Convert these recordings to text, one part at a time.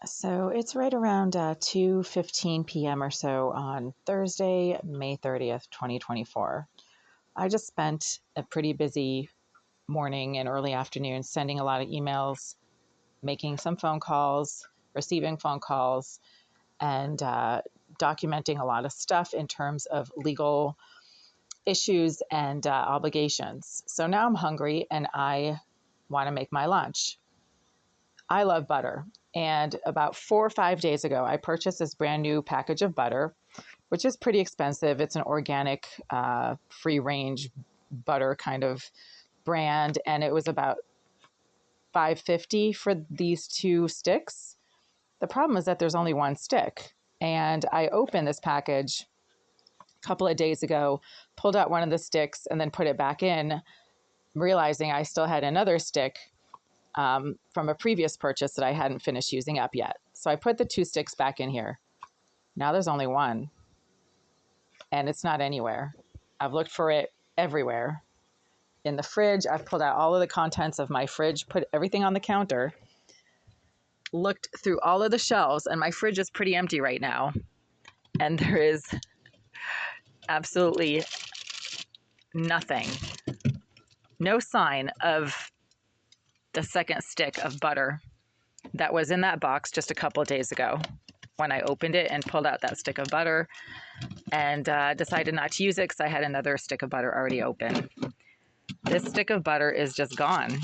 So it's right around 2:15 p.m. or so on Thursday, May 30th, 2024. I just spent a pretty busy morning and early afternoon sending a lot of emails, making some phone calls, receiving phone calls, and documenting a lot of stuff in terms of legal issues and obligations. So now I'm hungry and I want to make my lunch. I love butter. And about 4 or 5 days ago, I purchased this brand new package of butter, which is pretty expensive. It's an organic, free range butter kind of brand. And it was about $5.50 for these two sticks. The problem is that there's only one stick. And I opened this package a couple of days ago, pulled out one of the sticks, and then put it back in, realizing I still had another stick from a previous purchase that I hadn't finished using up yet. So I put the two sticks back in here. Now there's only one, and it's not anywhere. I've looked for it everywhere. In the fridge, I've pulled out all of the contents of my fridge, put everything on the counter, looked through all of the shelves, and my fridge is pretty empty right now. And there is absolutely nothing, no sign of the second stick of butter that was in that box just a couple of days ago when I opened it and pulled out that stick of butter and decided not to use it because I had another stick of butter already open. This stick of butter is just gone.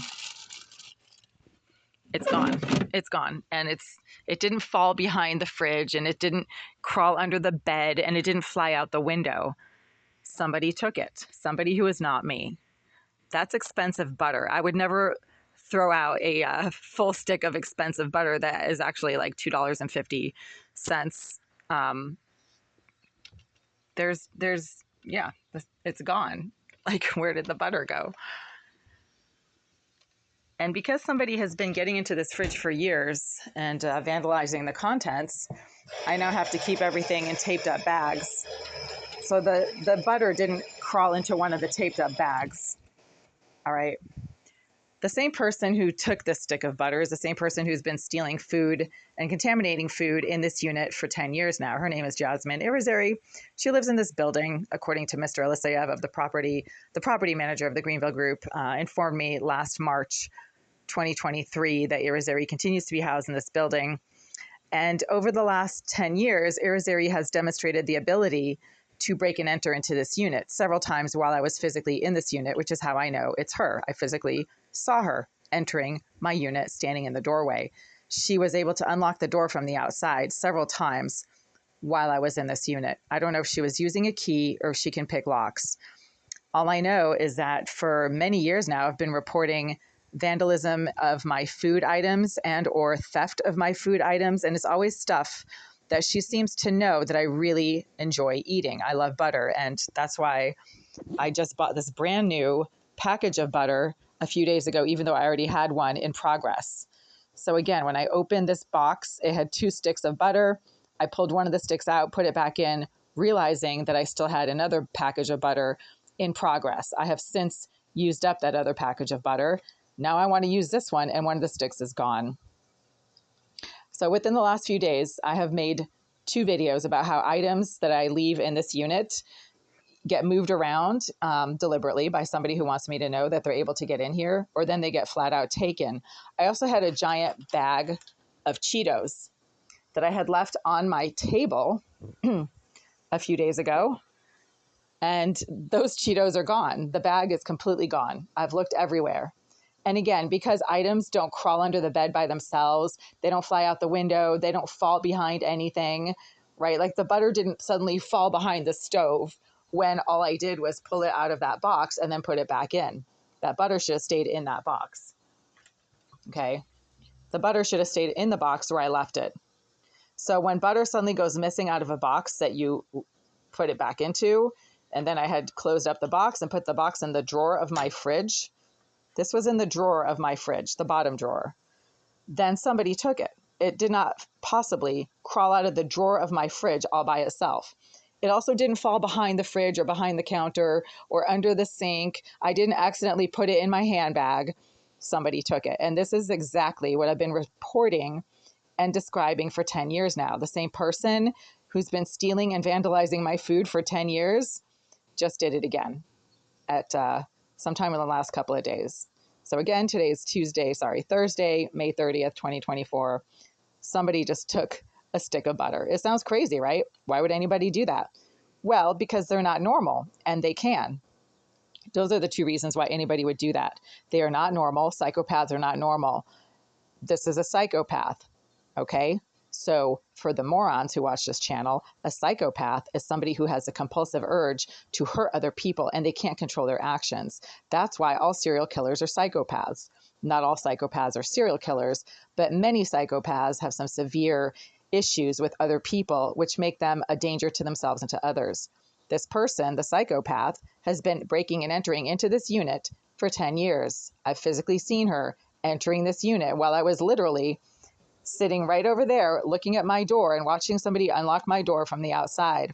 It's gone. It's gone. And it didn't fall behind the fridge, and it didn't crawl under the bed, and it didn't fly out the window. Somebody took it. Somebody who is not me. That's expensive butter. I would never throw out a full stick of expensive butter that is actually like $2.50. Yeah, it's gone. Like, where did the butter go? And because somebody has been getting into this fridge for years and vandalizing the contents, I now have to keep everything in taped up bags. So the butter didn't crawl into one of the taped up bags. All right. The same person who took this stick of butter is the same person who's been stealing food and contaminating food in this unit for 10 years now. Her name is Jasmine Irizarry. She lives in this building, according to Mr. Eliseyev of the property manager of the Greenville Group, informed me last March 2023 that Irizarry continues to be housed in this building. And over the last 10 years, Irizarry has demonstrated the ability to break and enter into this unit several times while I was physically in this unit, which is how I know it's her. I physically saw her entering my unit, standing in the doorway. She was able to unlock the door from the outside several times while I was in this unit. I don't know if she was using a key or if she can pick locks. All I know is that for many years now, I've been reporting vandalism of my food items and or theft of my food items. And it's always stuff that she seems to know that I really enjoy eating. I love butter. And that's why I just bought this brand new package of butter a few days ago, even though I already had one in progress. So again, when I opened this box, it had two sticks of butter. I pulled one of the sticks out, put it back in, realizing that I still had another package of butter in progress. I have since used up that other package of butter. Now I want to use this one, and one of the sticks is gone. So within the last few days, I have made 2 videos about how items that I leave in this unit get moved around deliberately by somebody who wants me to know that they're able to get in here, or then they get flat out taken. I also had a giant bag of Cheetos that I had left on my table a few days ago. And those Cheetos are gone. The bag is completely gone. I've looked everywhere. And again, because items don't crawl under the bed by themselves, they don't fly out the window, they don't fall behind anything, right? Like the butter didn't suddenly fall behind the stove when all I did was pull it out of that box and then put it back in. That butter should have stayed in that box. Okay. The butter should have stayed in the box where I left it. So when butter suddenly goes missing out of a box that you put it back into, and then I had closed up the box and put the box in the drawer of my fridge. This was in the drawer of my fridge, the bottom drawer. Then somebody took it. It did not possibly crawl out of the drawer of my fridge all by itself. It also didn't fall behind the fridge or behind the counter or under the sink. I didn't accidentally put it in my handbag. Somebody took it. And this is exactly what I've been reporting and describing for 10 years now. The same person who's been stealing and vandalizing my food for 10 years just did it again at sometime in the last couple of days. So again, today is Thursday, May 30th, 2024. Somebody just took a stick of butter. It sounds crazy, right? Why would anybody do that? Well, because they're not normal and they can. Those are the two reasons why anybody would do that. They are not normal. Psychopaths are not normal. This is a psychopath, okay? So for the morons who watch this channel, a psychopath is somebody who has a compulsive urge to hurt other people and they can't control their actions. That's why all serial killers are psychopaths. Not all psychopaths are serial killers, but many psychopaths have some severe issues with other people, which make them a danger to themselves and to others. This person, the psychopath, has been breaking and entering into this unit for 10 years. I've physically seen her entering this unit while I was literally sitting right over there looking at my door and watching somebody unlock my door from the outside.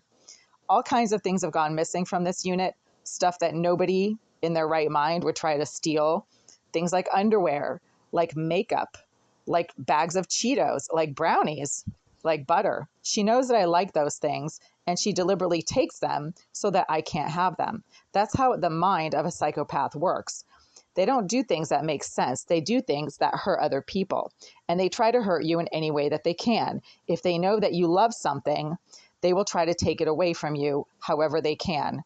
All kinds of things have gone missing from this unit, stuff that nobody in their right mind would try to steal. Things like underwear, like makeup, like bags of Cheetos, like brownies, like butter. She knows that I like those things and she deliberately takes them so that I can't have them. That's how the mind of a psychopath works. They don't do things that make sense. They do things that hurt other people. And they try to hurt you in any way that they can. If they know that you love something, they will try to take it away from you however they can.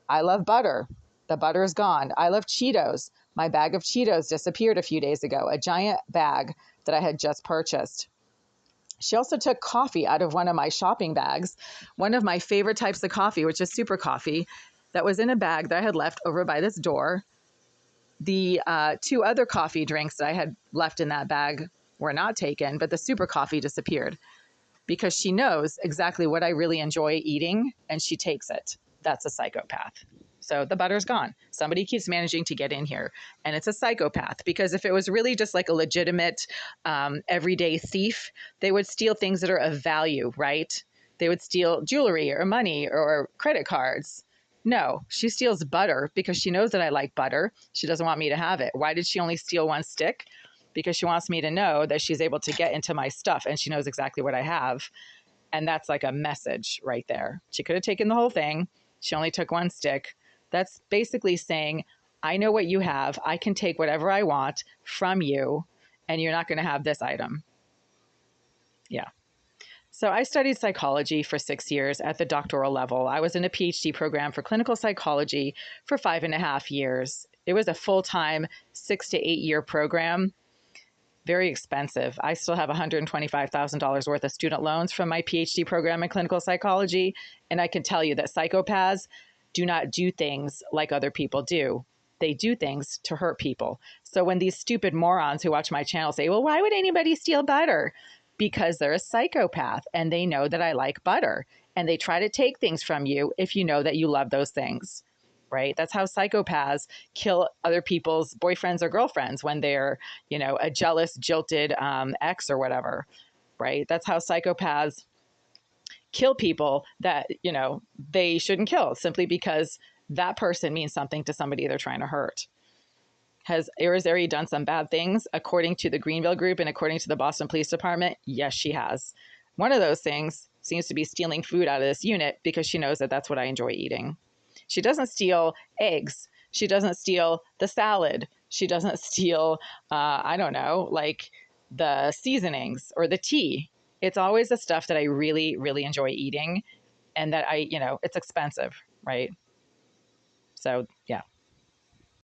I love butter. The butter is gone. I love Cheetos. My bag of Cheetos disappeared a few days ago, a giant bag that I had just purchased. She also took coffee out of one of my shopping bags, one of my favorite types of coffee, which is super coffee, that was in a bag that I had left over by this door. The two other coffee drinks that I had left in that bag were not taken, but the super coffee disappeared because she knows exactly what I really enjoy eating and she takes it. That's a psychopath. So the butter's gone. Somebody keeps managing to get in here and it's a psychopath, because if it was really just like a legitimate everyday thief, they would steal things that are of value, right? They would steal jewelry or money or credit cards. No, she steals butter because she knows that I like butter. She doesn't want me to have it. Why did she only steal one stick? Because she wants me to know that she's able to get into my stuff and she knows exactly what I have. And that's like a message right there. She could have taken the whole thing. She only took one stick. That's basically saying, I know what you have. I can take whatever I want from you and you're not going to have this item. Yeah. So I studied psychology for 6 years at the doctoral level. I was in a PhD program for clinical psychology for 5.5 years. It was a full-time 6 to 8 year program, very expensive. I still have $125,000 worth of student loans from my PhD program in clinical psychology. And I can tell you that psychopaths do not do things like other people do. They do things to hurt people. So when these stupid morons who watch my channel say, well, why would anybody steal butter? Because they're a psychopath and they know that I like butter and they try to take things from you if you know that you love those things, right? That's how psychopaths kill other people's boyfriends or girlfriends when they're, a jealous, jilted ex or whatever, right? That's how psychopaths kill people that, they shouldn't kill simply because that person means something to somebody they're trying to hurt. Has Irizarry done some bad things according to the Greenville Group and according to the Boston Police Department? Yes, she has. One of those things seems to be stealing food out of this unit because she knows that that's what I enjoy eating. She doesn't steal eggs. She doesn't steal the salad. She doesn't steal, like the seasonings or the tea. It's always the stuff that I really, really enjoy eating and that it's expensive, right? So, yeah.